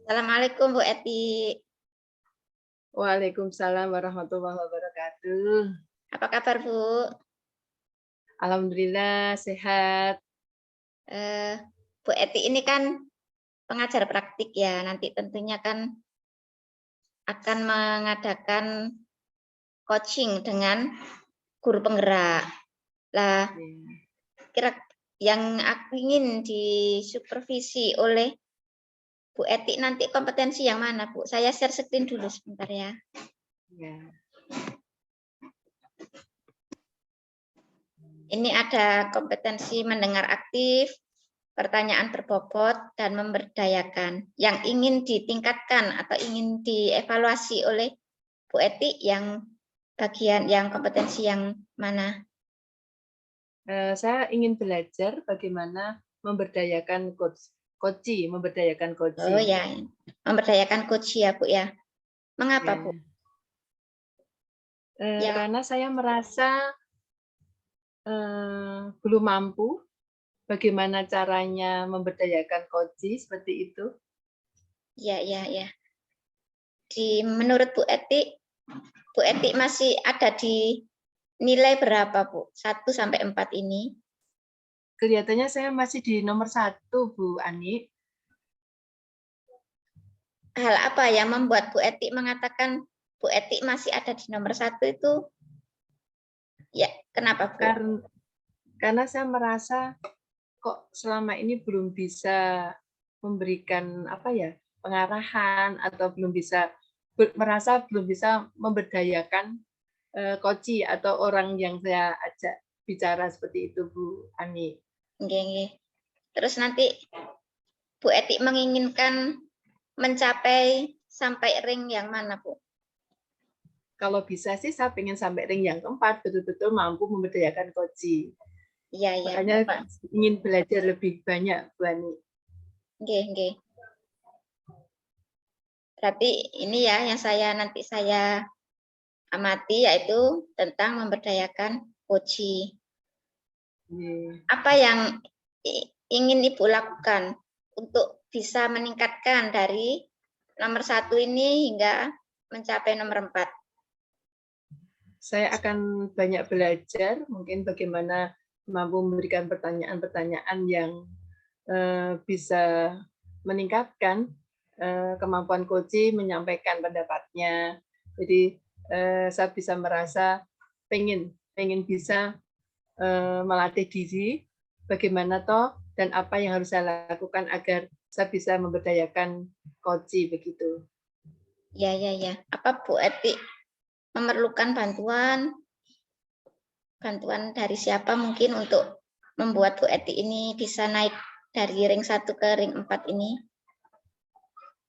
Assalamualaikum Bu Eti. Waalaikumsalam warahmatullahi wabarakatuh. Apa kabar Bu? Alhamdulillah sehat. Bu Eti ini kan pengajar praktik ya. Nanti tentunya kan akan mengadakan coaching dengan guru penggerak. Lah, kira yang aku ingin disupervisi oleh Bu Eti nanti kompetensi yang mana Bu? Saya share screen dulu sebentar ya. Ya. Ini ada kompetensi mendengar aktif, pertanyaan berbobot, dan memberdayakan. Yang ingin ditingkatkan atau ingin dievaluasi oleh Bu Eti yang bagian yang kompetensi yang mana? Saya ingin belajar bagaimana memberdayakan memberdayakan coach. Oh ya, memberdayakan coach ya Bu ya. Mengapa Ya. Bu? Karena saya merasa belum mampu bagaimana caranya memberdayakan coach seperti itu. Ya. Menurut Bu Eti masih ada di nilai berapa Bu? 1 sampai 4 ini? Kelihatannya saya masih di nomor 1, Bu Ani. Hal apa yang membuat Bu Eti mengatakan Bu Eti masih ada di nomor 1 itu? Ya, kenapa Bu? Karena saya merasa kok selama ini belum bisa memberikan pengarahan atau merasa belum bisa memberdayakan koci atau orang yang saya ajak bicara seperti itu, Bu Ani. Oke. Terus nanti Bu Eti menginginkan mencapai sampai ring yang mana Bu? Kalau bisa sih saya ingin sampai ring yang keempat, betul-betul mampu memberdayakan koci. Iya. Makanya ingin belajar lebih banyak, Bu Ani. Oke. Berarti ini ya yang nanti saya amati, yaitu tentang memberdayakan koci. Apa yang ingin Ibu lakukan untuk bisa meningkatkan dari nomor 1 ini hingga mencapai nomor 4? Saya akan banyak belajar, mungkin bagaimana mampu memberikan pertanyaan-pertanyaan yang bisa meningkatkan kemampuan coach menyampaikan pendapatnya. Jadi saya bisa merasa pengen bisa melatih diri bagaimana toh dan apa yang harus saya lakukan agar saya bisa memberdayakan coach begitu. Ya. Apa Bu Eti memerlukan bantuan dari siapa mungkin untuk membuat Bu Eti ini bisa naik dari ring 1 ke ring 4 ini?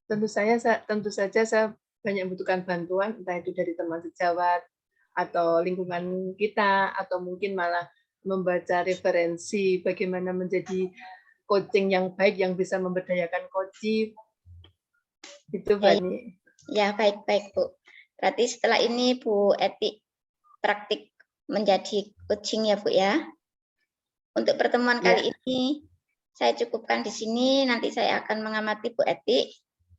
Tentu saja saya banyak membutuhkan bantuan, entah itu dari teman sejawat atau lingkungan kita, atau mungkin malah membaca referensi bagaimana menjadi coaching yang baik yang bisa memberdayakan coach. Itu Bani. Ya, baik Bu. Berarti setelah ini Bu Eti praktik menjadi coaching ya Bu ya. Untuk pertemuan kali ini saya cukupkan di sini. Nanti saya akan mengamati Bu Eti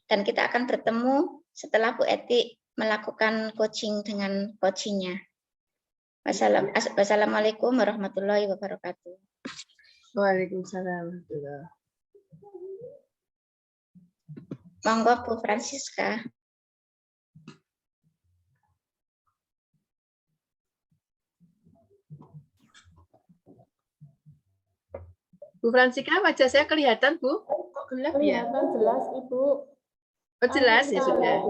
dan kita akan bertemu setelah Bu Eti melakukan coaching dengan coachingnya. Wassalamualaikum warahmatullahi wabarakatuh. Waalaikumsalam. Monggo Bu Francisca. Bu Francisca, wajah saya kelihatan, Bu? Kok gelap ya? Kelihatan jelas, Ibu. Oh, jelas ya sudah.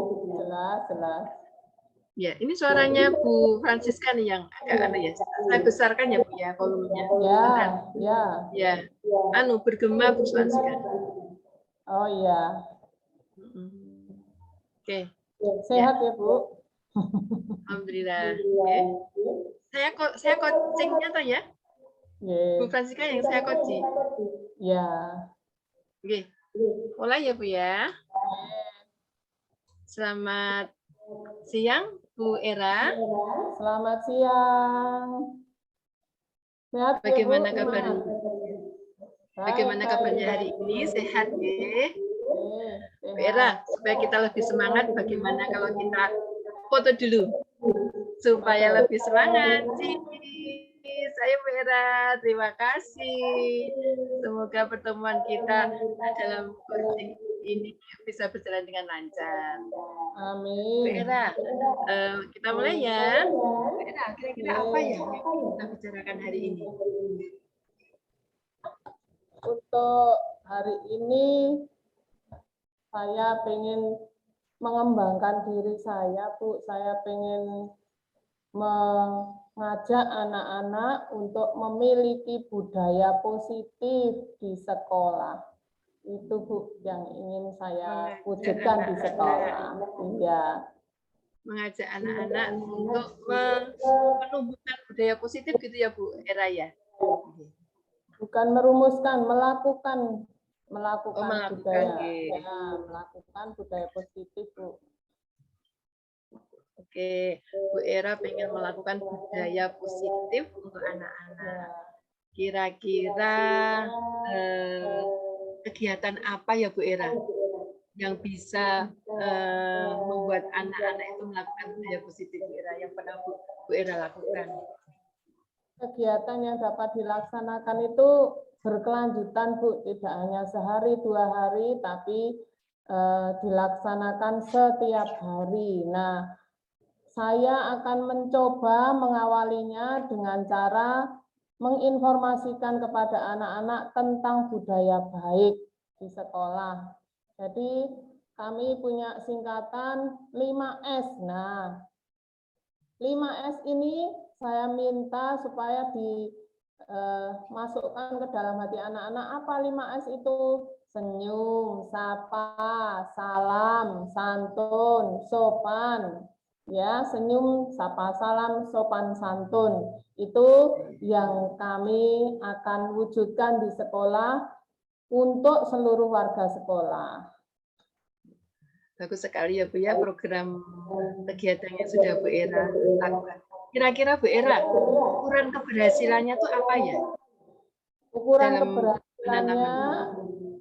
Jelas. Ya, ini suaranya Bu Francisca nih yang agak aneh ya. Saya besarkan ya Bu ya volumenya. Ya. Bergema Bu Francisca. Oh iya. Oke. Sehat ya Bu. Alhamdulillah. Okay. Saya coachingnya toh ya. Bu Francisca yang saya coaching. Ya. Oke. Mulai ya Bu ya. Selamat siang Bu Era. Selamat siang. Sehat Bagaimana ya, Bu? kabarnya? Bagaimana kabarnya hari ini? Sehat ya? Bu Era, supaya kita lebih semangat, bagaimana kalau kita foto dulu supaya lebih semangat. Saya Bu Era, terima kasih. Semoga pertemuan kita dalam coaching ini bisa berjalan dengan lancar. Bu Amin. Era, kita mulai ya. Bu Era, kira-kira apa ya yang kita bicarakan hari ini? Untuk hari ini saya ingin mengembangkan diri saya, Bu. Saya ingin mengajak anak-anak untuk memiliki budaya positif di sekolah. Itu Bu yang ingin saya wujudkan di sekolah. Iya. Mengajak anak-anak untuk menumbuhkan budaya positif gitu ya Bu Era ya. Bukan merumuskan, melakukan melakukan, budaya. oke. Ya, melakukan budaya positif, Bu. Oke, Bu Era pengen melakukan budaya positif untuk Ya. anak-anak. Kira-kira kegiatan apa ya Bu Era yang bisa membuat anak-anak itu melakukan budaya positif Bu Era yang pernah Bu Era lakukan? Kegiatan yang dapat dilaksanakan itu berkelanjutan, Bu, tidak hanya sehari 2 hari, tapi dilaksanakan setiap hari. Nah, saya akan mencoba mengawalinya dengan cara menginformasikan kepada anak-anak tentang budaya baik di sekolah. Jadi kami punya singkatan 5S. Nah, 5S ini saya minta supaya dimasukkan ke dalam hati anak-anak. Apa 5S itu? Senyum, sapa, salam, santun, sopan. Ya, senyum, sapa, salam, sopan, santun. Itu yang kami akan wujudkan di sekolah untuk seluruh warga sekolah. Bagus sekali ya Bu ya, program kegiatan yang sudah Bu Era lakukan. Kira-kira Bu Era, ukuran keberhasilannya itu apa ya? Ukuran Dalam keberhasilannya,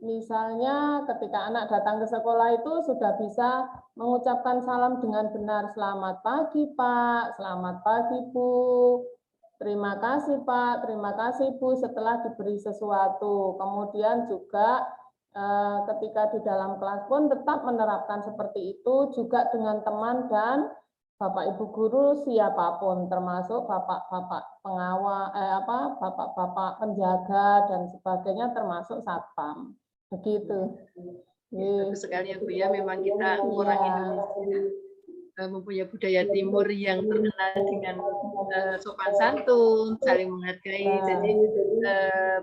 misalnya ketika anak datang ke sekolah itu sudah bisa mengucapkan salam dengan benar. Selamat pagi Pak, selamat pagi Bu, terima kasih Pak, terima kasih Bu setelah diberi sesuatu. Kemudian juga ketika di dalam kelas pun tetap menerapkan seperti itu juga dengan teman dan Bapak Ibu guru siapapun, termasuk bapak-bapak pengawal, bapak-bapak penjaga dan sebagainya, termasuk satpam. Begitu. Bagus sekali ya Bu ya, memang kita orang Indonesia mempunyai budaya timur yang terkenal dengan sopan santun, saling menghargai. Jadi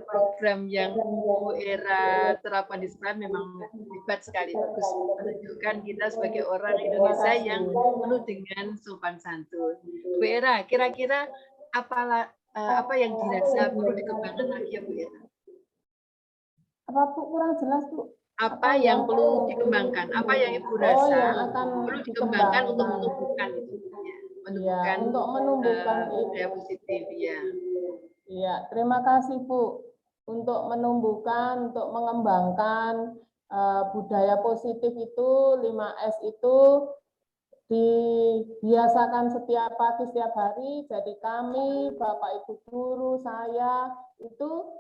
program yang Bu Era terapkan di sekolah memang hebat sekali, bagus menunjukkan kita sebagai orang Indonesia yang penuh dengan sopan santun. Bu Era, kira-kira apa yang dirasa perlu dikembangkan lagi ya Bu Era? Apa Bu, kurang jelas Bu? Apa yang perlu dikembangkan? Apa yang Ibu rasa yang akan perlu dikembangkan untuk menumbuhkan itu? Ya, menumbuhkan, untuk menumbuhkan budaya positif ya. Iya, terima kasih Bu. Untuk menumbuhkan, untuk mengembangkan budaya positif itu 5S itu dibiasakan setiap pagi, setiap hari. Jadi kami, Bapak Ibu guru, saya itu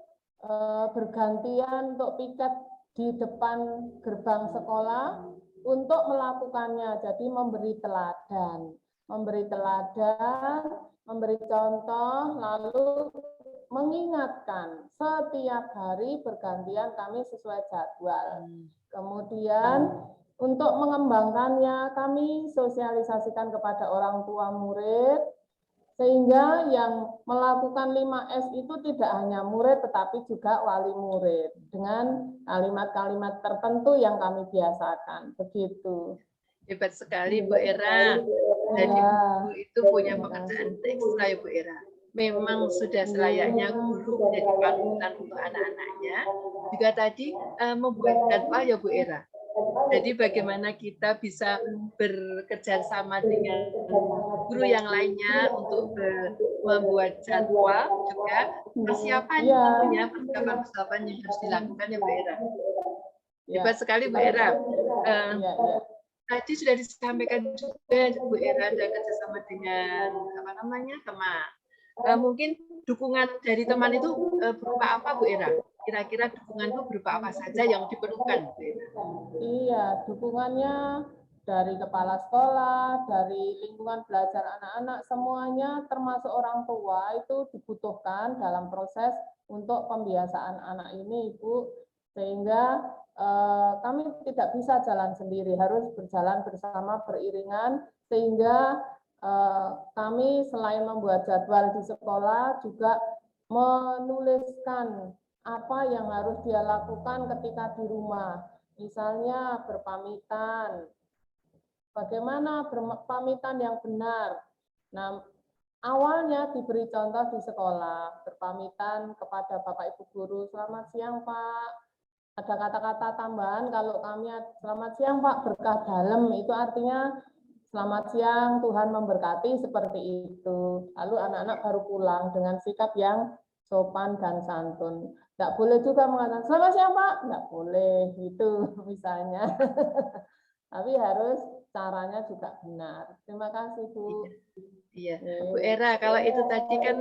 bergantian untuk piket di depan gerbang sekolah untuk melakukannya. Jadi memberi teladan, memberi contoh, lalu mengingatkan setiap hari bergantian kami sesuai jadwal. Kemudian untuk mengembangkannya kami sosialisasikan kepada orang tua murid, sehingga yang melakukan 5S itu tidak hanya murid tetapi juga wali murid dengan kalimat-kalimat tertentu yang kami biasakan. Begitu. Hebat sekali Bu Era. Dan Ibu itu punya pekerjaan ekstra ya Bu Era. Memang sudah selayaknya guru menjadi panutan untuk anak-anaknya. Juga tadi membuat jadwal ya Bu Era. Jadi bagaimana kita bisa bekerja sama dengan guru yang lainnya untuk membuat jadwal, juga persiapan tentunya persiapan yang harus dilakukan ya Bu Era. Hebat sekali Bu Era. Iya, iya. Tadi sudah disampaikan juga Bu Era ada kerjasama dengan apa namanya teman. Mungkin dukungan dari teman itu berupa apa Bu Era? Kira-kira dukungan itu berupa apa saja yang diperlukan Bu Era? Iya, dukungannya dari kepala sekolah, dari lingkungan belajar anak-anak, semuanya termasuk orang tua itu dibutuhkan dalam proses untuk pembiasaan anak ini, Ibu. Sehingga kami tidak bisa jalan sendiri, harus berjalan bersama beriringan, sehingga kami selain membuat jadwal di sekolah juga menuliskan apa yang harus dia lakukan ketika di rumah. Misalnya berpamitan. Bagaimana berpamitan yang benar? Nah, awalnya diberi contoh di sekolah, berpamitan kepada Bapak Ibu guru, selamat siang Pak. Ada kata-kata tambahan kalau kami selamat siang Pak, berkah dalam, itu artinya selamat siang, Tuhan memberkati, seperti itu. Lalu anak-anak baru pulang dengan sikap yang sopan dan santun. Nggak boleh juga mengatakan, selamat siang Pak, nggak boleh, gitu misalnya. Tapi harus caranya juga benar. Terima kasih Bu. Iya, Bu Era, kalau itu tadi kan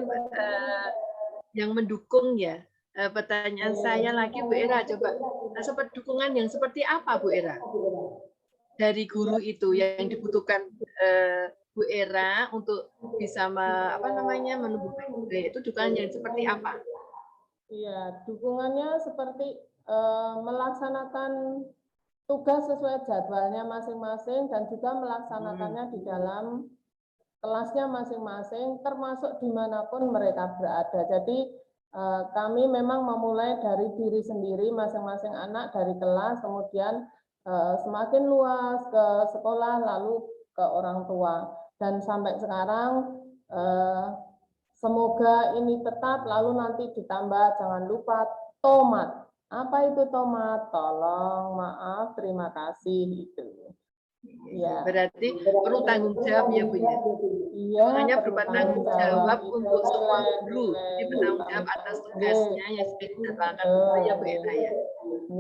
yang mendukung ya. Pertanyaan saya lagi Bu Era, coba seperti dukungan yang seperti apa Bu Era? Dari guru itu yang dibutuhkan Bu Era untuk bisa menumbuhkan budaya itu dukungan yang seperti apa? Iya, dukungannya seperti melaksanakan tugas sesuai jadwalnya masing-masing dan juga melaksanakannya di dalam kelasnya masing-masing, termasuk dimanapun mereka berada. Jadi kami memang memulai dari diri sendiri masing-masing anak dari kelas, kemudian semakin luas ke sekolah, lalu ke orang tua. Dan sampai sekarang semoga ini tetap, lalu nanti ditambah jangan lupa tomat. Apa itu tomat? Tolong, maaf, terima kasih itu. Ya. Berarti perlu tanggung jawab ya Bu ya. Iya, hanya berupa tanggung jawab untuk semua guru, nilai, jadi bertanggung jawab atas tugasnya yang sudah ditetapkan ya Bu Era ya.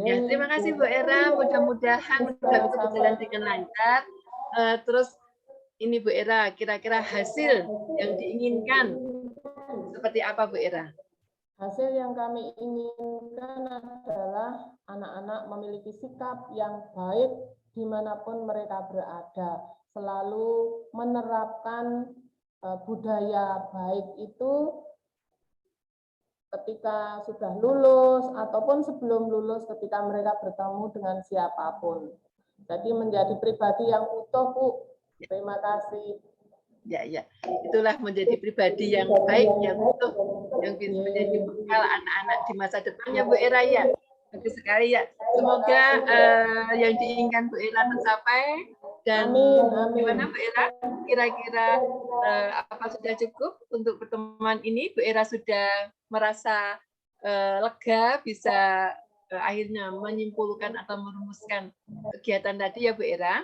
Ya, terima kasih Bu Era, mudah-mudahan sudah bisa berjalan dengan lancar. Terus ini Bu Era, kira-kira hasil yang diinginkan seperti apa Bu Era? Hasil yang kami inginkan adalah anak-anak memiliki sikap yang baik dimanapun mereka berada, selalu menerapkan budaya baik itu ketika sudah lulus ataupun sebelum lulus ketika mereka bertemu dengan siapapun. Jadi menjadi pribadi yang utuh, Bu. Terima kasih. Ya, itulah menjadi pribadi yang baik, yang utuh, yang bisa menjadi bekal anak-anak di masa depannya Bu Era ya. Bagus sekali ya. Semoga yang diinginkan Bu Era tercapai. Dan gimana Bu Era? Kira-kira apa sudah cukup untuk pertemuan ini? Bu Era sudah merasa lega bisa akhirnya menyimpulkan atau merumuskan kegiatan tadi ya Bu Era?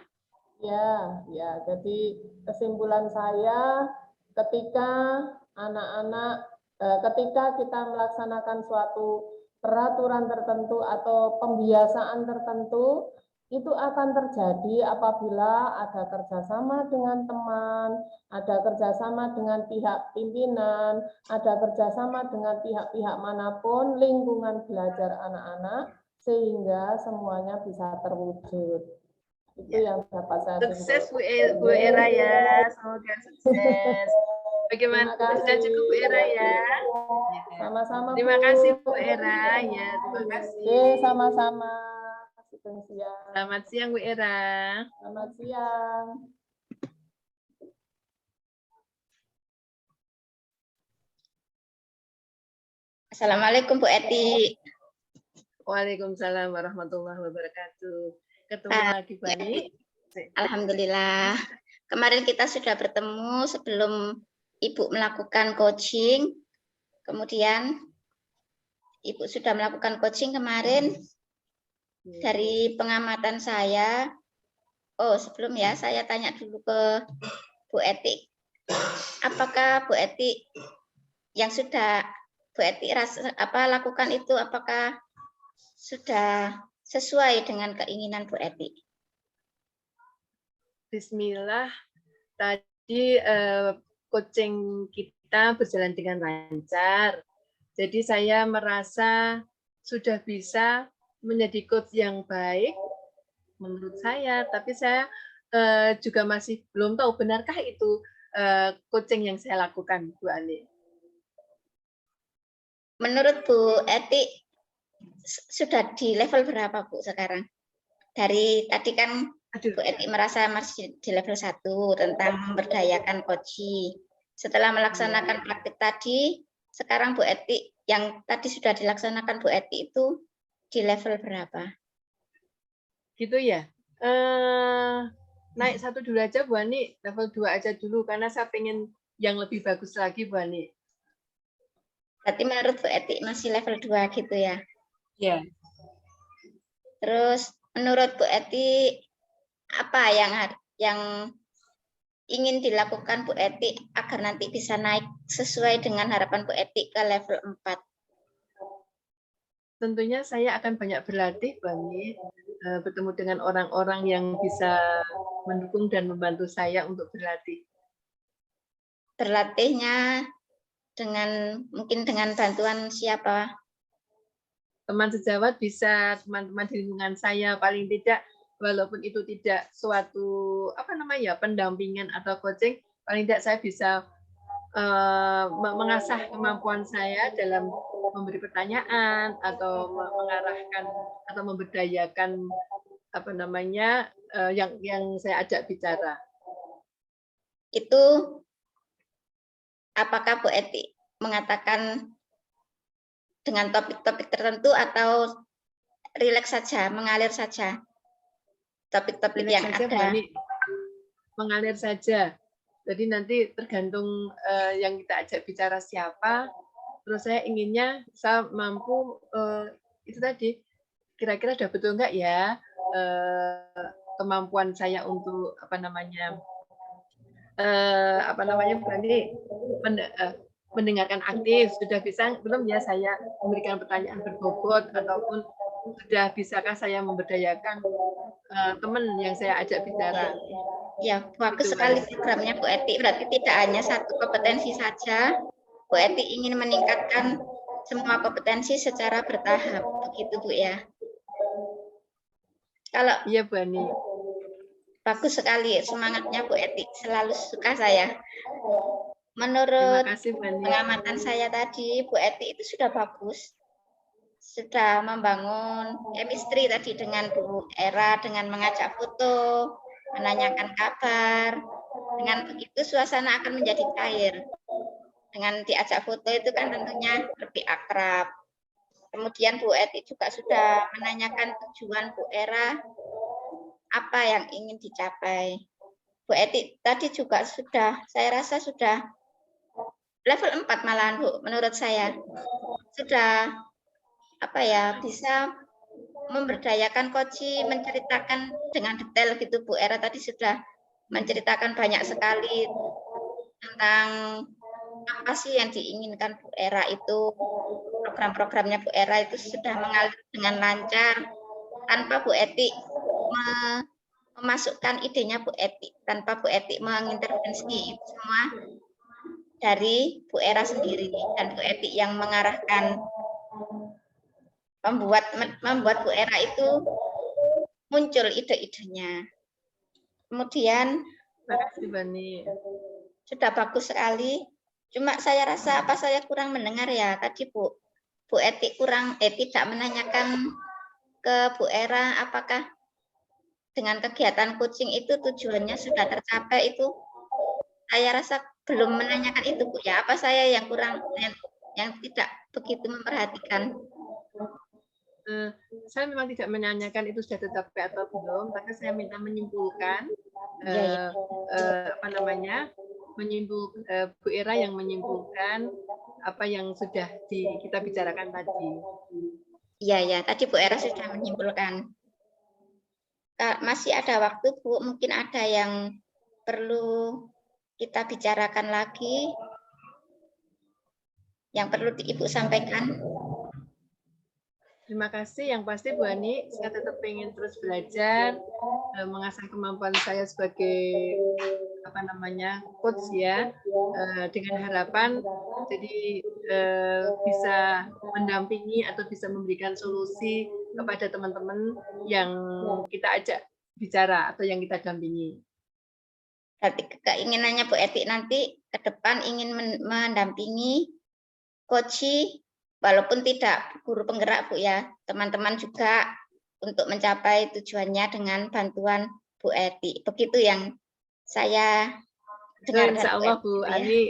Ya, jadi kesimpulan saya ketika anak-anak, ketika kita melaksanakan suatu peraturan tertentu atau pembiasaan tertentu, itu akan terjadi apabila ada kerjasama dengan teman, ada kerjasama dengan pihak pimpinan, ada kerjasama dengan pihak-pihak manapun, lingkungan belajar anak-anak, sehingga semuanya bisa terwujud. Itu yang dapat saya sukses Bu Era ya, semoga sukses. Bagaimana sudah cukup Bu Era ya? Sama-sama. Terima kasih Bu Era ya, terima kasih. Sama-sama. Selamat siang Bu Era. Selamat siang. Assalamualaikum Bu Eti. Waalaikumsalam warahmatullahi wabarakatuh. Ketemu lagi Bani. Alhamdulillah. Kemarin kita sudah bertemu sebelum Ibu melakukan coaching. Kemudian Ibu sudah melakukan coaching kemarin. Dari pengamatan saya, sebelum ya saya tanya dulu ke Bu Eti. Apakah Bu Eti yang sudah Bu Eti lakukan itu apakah sudah sesuai dengan keinginan Bu Eti. Bismillah, tadi coaching kita berjalan dengan lancar. Jadi saya merasa sudah bisa menjadi coach yang baik menurut saya, tapi saya juga masih belum tahu benarkah itu coaching yang saya lakukan, Bu Ani. Menurut Bu Eti, sudah di level berapa Bu sekarang? Dari tadi kan Aduh, Bu Eti merasa masih di level 1 tentang memberdayakan koci. Setelah melaksanakan praktik tadi, sekarang Bu Eti yang tadi sudah dilaksanakan Bu Eti itu di level berapa? gitu ya. Naik 1 dulu aja Bu Ani, level 2 aja dulu karena saya pengen yang lebih bagus lagi Bu Ani. Berarti menurut Bu Eti masih level 2 gitu ya? Ya. Terus menurut Bu Eti apa yang ingin dilakukan Bu Eti agar nanti bisa naik sesuai dengan harapan Bu Eti ke level 4? Tentunya saya akan banyak berlatih Bu Ani, bertemu dengan orang-orang yang bisa mendukung dan membantu saya untuk berlatih. Berlatihnya mungkin dengan bantuan siapa? Teman sejawat bisa teman-teman di lingkungan saya, paling tidak walaupun itu tidak suatu pendampingan atau coaching, paling tidak saya bisa mengasah kemampuan saya dalam memberi pertanyaan atau mengarahkan atau memberdayakan yang saya ajak bicara. Itu apakah Bu Eti mengatakan dengan topik-topik tertentu atau rileks saja, mengalir saja topik-topik yang saja, ada? Mengalir saja. Jadi nanti tergantung yang kita ajak bicara siapa. Terus saya inginnya saya mampu itu tadi kira-kira sudah betul nggak ya kemampuan saya untuk berani mendengarkan aktif, sudah bisa belum ya saya memberikan pertanyaan berbobot ataupun sudah bisakah saya memberdayakan teman yang saya ajak bicara. Ya, bagus sekali programnya Bu Eti. Berarti tidak hanya satu kompetensi saja. Bu Eti ingin meningkatkan semua kompetensi secara bertahap. Begitu Bu ya. Kalau iya Bu Ani. Bagus sekali semangatnya Bu Eti. Selalu suka saya. Menurut Terima kasih, Bu Ani. pengamatan saya tadi, Bu Eti itu sudah bagus. Sudah membangun chemistry tadi dengan Bu Era, dengan mengajak foto, menanyakan kabar. Dengan begitu suasana akan menjadi cair. Dengan diajak foto itu kan tentunya lebih akrab. Kemudian Bu Eti juga sudah menanyakan tujuan Bu Era, apa yang ingin dicapai. Bu Eti tadi juga saya rasa sudah level 4 malahan Bu, menurut saya. Sudah bisa memberdayakan koci, menceritakan dengan detail gitu Bu Era tadi sudah menceritakan banyak sekali tentang apa sih yang diinginkan Bu Era itu. Program-programnya Bu Era itu sudah mengalir dengan lancar tanpa Bu Eti memasukkan idenya Bu Eti, tanpa Bu Eti mengintervensi itu semua dari Bu Era sendiri dan Bu Eti yang mengarahkan, membuat Bu Era itu muncul ide-idenya. Kemudian sudah bagus sekali. Cuma saya rasa apa saya kurang mendengar ya tadi Bu Eti tidak menanyakan ke Bu Era apakah dengan kegiatan coaching itu tujuannya sudah tercapai itu. Saya rasa belum menanyakan itu Bu ya. Apa saya yang kurang yang tidak begitu memperhatikan? Saya memang tidak menanyakan itu sudah tercapai atau belum, tapi saya minta menyimpulkan Bu Era yang menyimpulkan apa yang sudah kita bicarakan tadi. Iya, tadi Bu Era sudah menyimpulkan. Masih ada waktu Bu, mungkin ada yang perlu kita bicarakan lagi, yang perlu Ibu sampaikan. Terima kasih. Yang pasti Bu Ani, saya tetap ingin terus belajar, mengasah kemampuan saya sebagai coach ya, dengan harapan jadi bisa mendampingi atau bisa memberikan solusi kepada teman-teman yang kita ajak bicara atau yang kita dampingi. Berarti keinginannya Bu Eti nanti ke depan ingin mendampingi coach, walaupun tidak guru penggerak Bu ya, teman-teman juga untuk mencapai tujuannya dengan bantuan Bu Eti. Begitu yang saya dengar Insya dari Allah Bu Bu Eti, Ani,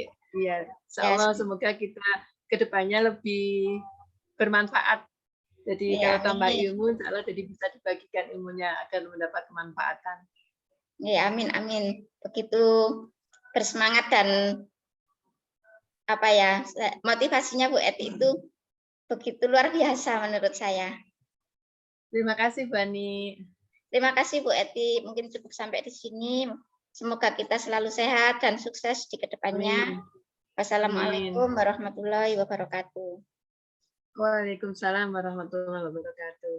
ya, insya ya. Allah semoga kita ke depannya lebih bermanfaat. Jadi Ya, kalau tambah amin. ilmu, insya Allah jadi bisa dibagikan ilmunya agar mendapat kemanfaatan. Ya, amin, amin. Begitu bersemangat dan motivasinya Bu Eti itu begitu luar biasa menurut saya. Terima kasih Bu Ani. Terima kasih Bu Eti. Mungkin cukup sampai di sini. Semoga kita selalu sehat dan sukses di kedepannya. Amin. Wassalamualaikum warahmatullahi wabarakatuh. Waalaikumsalam warahmatullahi wabarakatuh.